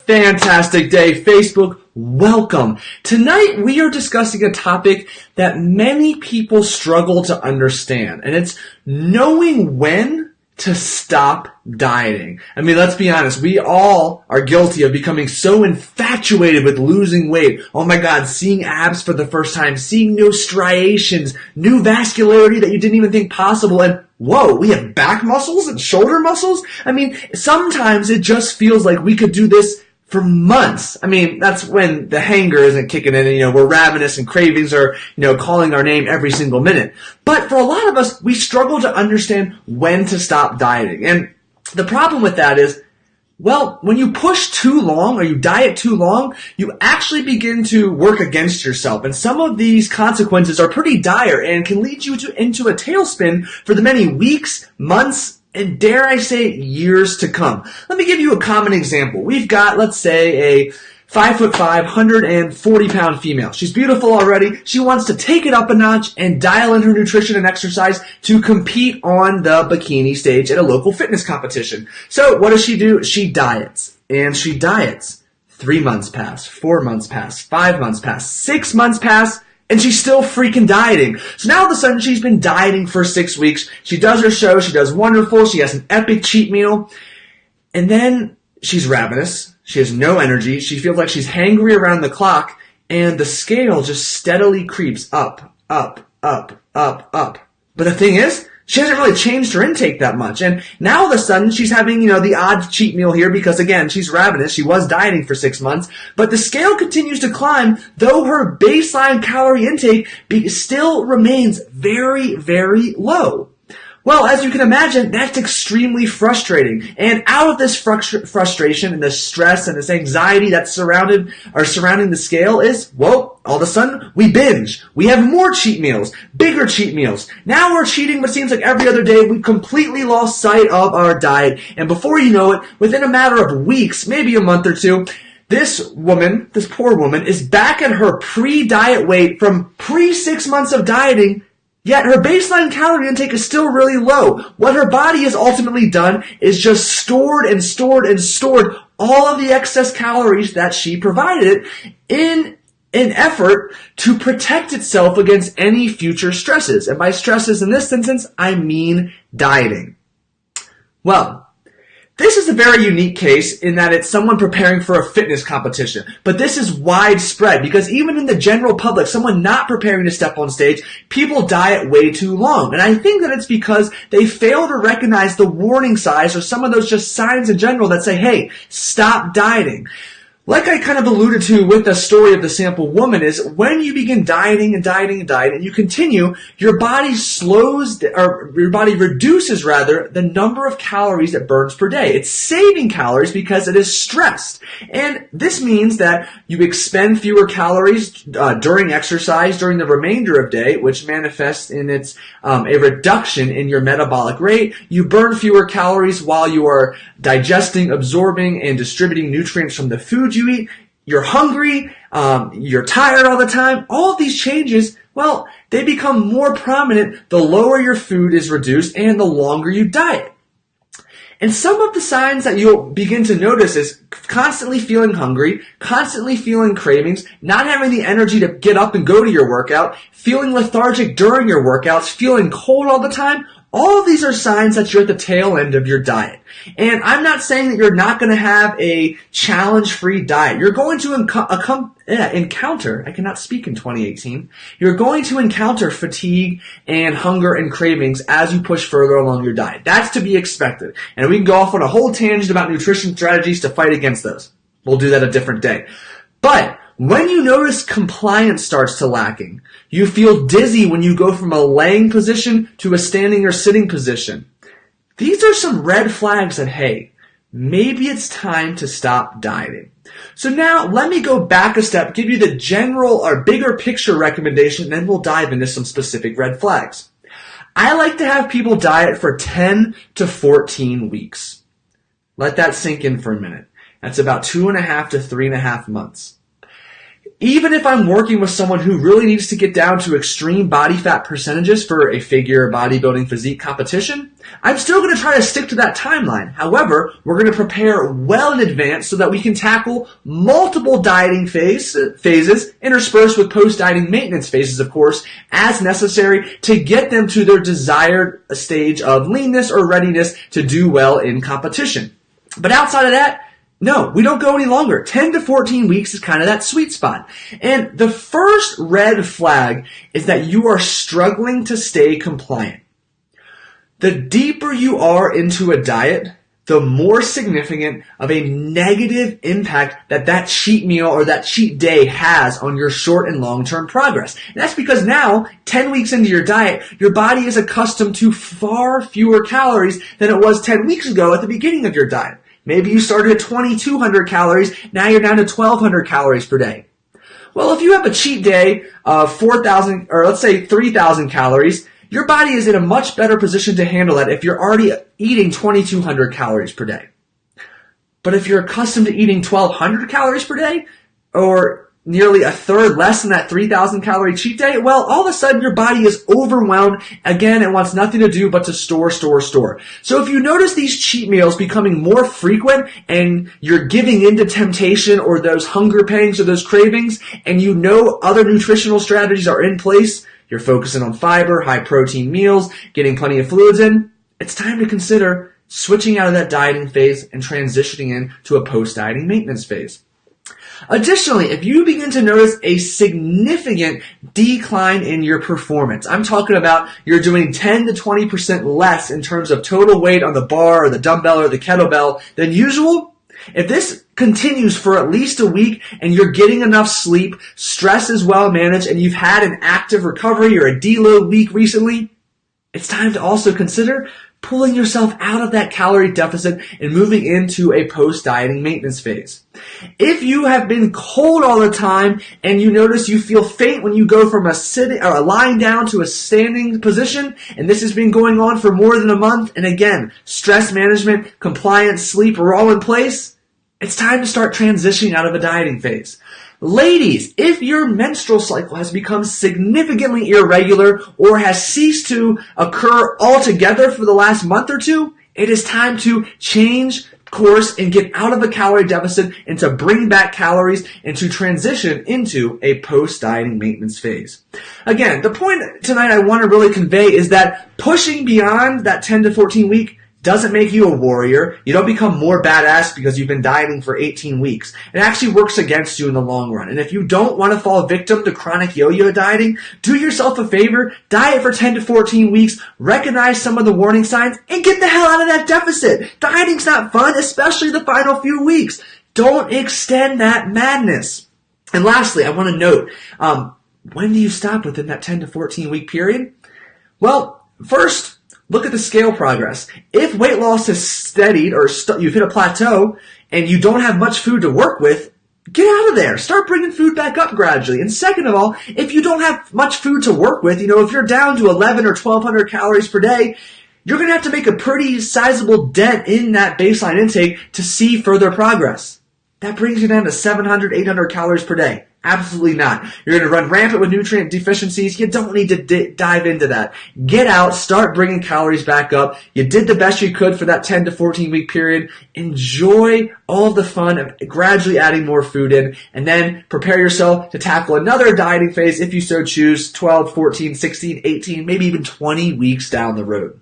Fantastic day, Facebook. Welcome. Tonight we are discussing a topic that many people struggle to understand, and it's knowing when to stop dieting. I mean, let's be honest, we all are guilty of becoming so infatuated with losing weight. Oh my God, seeing abs for the first time, seeing new striations, new vascularity that you didn't even think possible, and whoa, we have back muscles and shoulder muscles? I mean, sometimes it just feels like we could do this for months. I mean, that's when the hanger isn't kicking in and, we're ravenous and cravings are, calling our name every single minute. But for a lot of us, we struggle to understand when to stop dieting. And the problem with that is, well, when you push too long or you diet too long, you actually begin to work against yourself. And some of these consequences are pretty dire and can lead you into a tailspin for the many weeks, months, and dare I say, years to come. Let me give you a common example. We've got, let's say, a 5'5", 140-pound female. She's beautiful already. She wants to take it up a notch and dial in her nutrition and exercise to compete on the bikini stage at a local fitness competition. So what does she do? She diets. And she diets. 3 months pass, 4 months pass, 5 months pass, 6 months pass, and she's still freaking dieting. So now all of a sudden she's been dieting for 6 weeks. She does her show. She does wonderful. She has an epic cheat meal. And then she's ravenous. She has no energy. She feels like she's hangry around the clock. And the scale just steadily creeps up, up, up, up, up. But the thing is, she hasn't really changed her intake that much. And now all of a sudden, she's having, the odd cheat meal here because, again, she's ravenous. She was dieting for 6 months. But the scale continues to climb, though her baseline calorie intake still remains very, very low. Well, as you can imagine, that's extremely frustrating. And out of this frustration and this stress and this anxiety that's surrounding the scale is, well, all of a sudden, we binge. We have more cheat meals, bigger cheat meals. Now we're cheating what seems like every other day. We've completely lost sight of our diet. And before you know it, within a matter of weeks, maybe a month or two, this poor woman, is back at her pre-diet weight from pre-6 months of dieting. Yet her baseline calorie intake is still really low. What her body has ultimately done is just stored and stored and stored all of the excess calories that she provided in an effort to protect itself against any future stresses. And by stresses in this instance, I mean dieting. Well, this is a very unique case in that it's someone preparing for a fitness competition. But this is widespread because even in the general public, someone not preparing to step on stage, people diet way too long. And I think that it's because they fail to recognize the warning signs or some of those just signs in general that say, hey, stop dieting. Like I kind of alluded to with the story of the sample woman is when you begin dieting and dieting and dieting and you continue, your body reduces the number of calories it burns per day. It's saving calories because it is stressed. And this means that you expend fewer calories during exercise during the remainder of day, which manifests in its a reduction in your metabolic rate. You burn fewer calories while you are digesting, absorbing, and distributing nutrients from the food you eat. You're hungry, you're tired all the time. All of these changes, well, they become more prominent the lower your food is reduced and the longer you diet. And some of the signs that you'll begin to notice is constantly feeling hungry, constantly feeling cravings, not having the energy to get up and go to your workout, feeling lethargic during your workouts, feeling cold all the time. All of these are signs that you're at the tail end of your diet. And I'm not saying that you're not going to have a challenge-free diet. You're going to encounter, I cannot speak in 2018, you're going to encounter fatigue and hunger and cravings as you push further along your diet. That's to be expected. And we can go off on a whole tangent about nutrition strategies to fight against those. We'll do that a different day. But when you notice compliance starts to lacking, you feel dizzy when you go from a laying position to a standing or sitting position. These are some red flags that, hey, maybe it's time to stop dieting. So now let me go back a step, give you the general or bigger picture recommendation, and then we'll dive into some specific red flags. I like to have people diet for 10 to 14 weeks. Let that sink in for a minute. That's about 2.5 to 3.5 months. Even if I'm working with someone who really needs to get down to extreme body fat percentages for a figure bodybuilding physique competition, I'm still going to try to stick to that timeline. However, we're going to prepare well in advance so that we can tackle multiple dieting phases interspersed with post-dieting maintenance phases, of course, as necessary to get them to their desired stage of leanness or readiness to do well in competition. But outside of that, no, we don't go any longer. 10 to 14 weeks is kind of that sweet spot. And the first red flag is that you are struggling to stay compliant. The deeper you are into a diet, the more significant of a negative impact that cheat meal or that cheat day has on your short and long-term progress. And that's because now, 10 weeks into your diet, your body is accustomed to far fewer calories than it was 10 weeks ago at the beginning of your diet. Maybe you started at 2,200 calories, now you're down to 1,200 calories per day. Well, if you have a cheat day of 4,000, or let's say 3,000 calories, your body is in a much better position to handle that if you're already eating 2,200 calories per day. But if you're accustomed to eating 1,200 calories per day, or nearly a third less than that 3,000 calorie cheat day, well, all of a sudden your body is overwhelmed. Again, it wants nothing to do but to store. So if you notice these cheat meals becoming more frequent and you're giving into temptation or those hunger pangs or those cravings, and you know other nutritional strategies are in place, you're focusing on fiber, high protein meals, getting plenty of fluids in, it's time to consider switching out of that dieting phase and transitioning into a post-dieting maintenance phase. Additionally, if you begin to notice a significant decline in your performance, I'm talking about you're doing 10 to 20% less in terms of total weight on the bar or the dumbbell or the kettlebell than usual, if this continues for at least a week and you're getting enough sleep, stress is well managed, and you've had an active recovery or a deload week recently, it's time to also consider pulling yourself out of that calorie deficit and moving into a post-dieting maintenance phase. If you have been cold all the time and you notice you feel faint when you go from a sitting or a lying down to a standing position, and this has been going on for more than a month, and again, stress management, compliance, sleep are all in place, it's time to start transitioning out of a dieting phase. Ladies, if your menstrual cycle has become significantly irregular or has ceased to occur altogether for the last month or two, it is time to change course and get out of a calorie deficit and to bring back calories and to transition into a post-dieting maintenance phase. Again, the point tonight I want to really convey is that pushing beyond that 10 to 14 week doesn't make you a warrior. You don't become more badass because you've been dieting for 18 weeks. It actually works against you in the long run. And if you don't want to fall victim to chronic yo-yo dieting, do yourself a favor, diet for 10 to 14 weeks, recognize some of the warning signs, and get the hell out of that deficit. Dieting's not fun, especially the final few weeks. Don't extend that madness. And lastly, I want to note, when do you stop within that 10 to 14 week period? Well, first, look at the scale progress. If weight loss has steadied or you've hit a plateau and you don't have much food to work with, get out of there. Start bringing food back up gradually. And second of all, if you don't have much food to work with, if you're down to 11 or 1,200 calories per day, you're going to have to make a pretty sizable dent in that baseline intake to see further progress. That brings you down to 700, 800 calories per day. Absolutely not. You're going to run rampant with nutrient deficiencies. You don't need to dive into that. Get out, start bringing calories back up. You did the best you could for that 10 to 14 week period. Enjoy all of the fun of gradually adding more food in, and then prepare yourself to tackle another dieting phase if you so choose, 12, 14, 16, 18, maybe even 20 weeks down the road.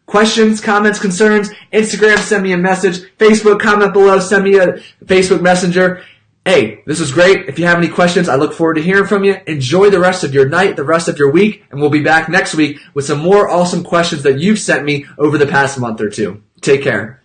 Questions, comments, concerns, Instagram, send me a message. Facebook, comment below, send me a Facebook Messenger. Hey, this was great. If you have any questions, I look forward to hearing from you. Enjoy the rest of your night, the rest of your week, and we'll be back next week with some more awesome questions that you've sent me over the past month or two. Take care.